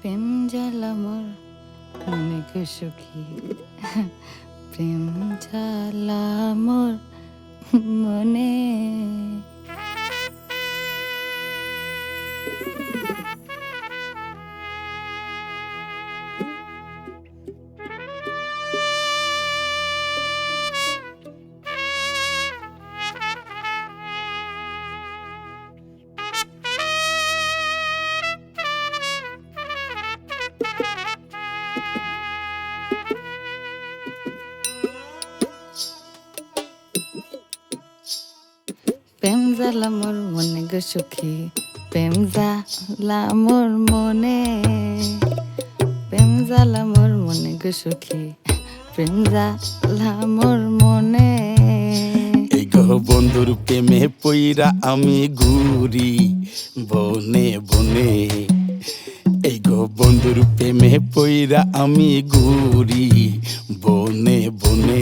প্রেম জ্বালা মোর মনে গো সখী, প্রেম জ্বালা মোর মনে। প্রেম জ্বালা মোর মনে গো সখী, প্রেম জ্বালা মোর মনে, প্রেম জ্বালা মোর মনে গো সখী, প্রেম জ্বালা মোর মনে। এই গো বন্ধুর প্রেমে পইরা আমি ঘুরি বনে বনে। এই গো বন্ধুর প্রেমে পইরা আমি ঘুরি বনে বনে।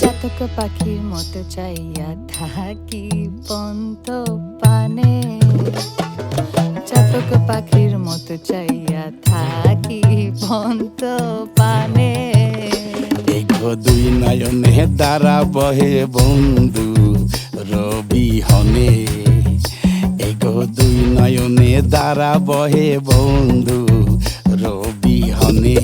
চাতক পাখির মতো চাইয়া থাকি পন্ত পানে, চাতক পাখির মতো চাইয়া থাকি পন্ত পানে। এই গো দুই নয়নে দ্বারা বহে বন্ধু রবি হনে। এই গো দুই নয়নে দ্বারা বহে বন্ধু রবি হনে।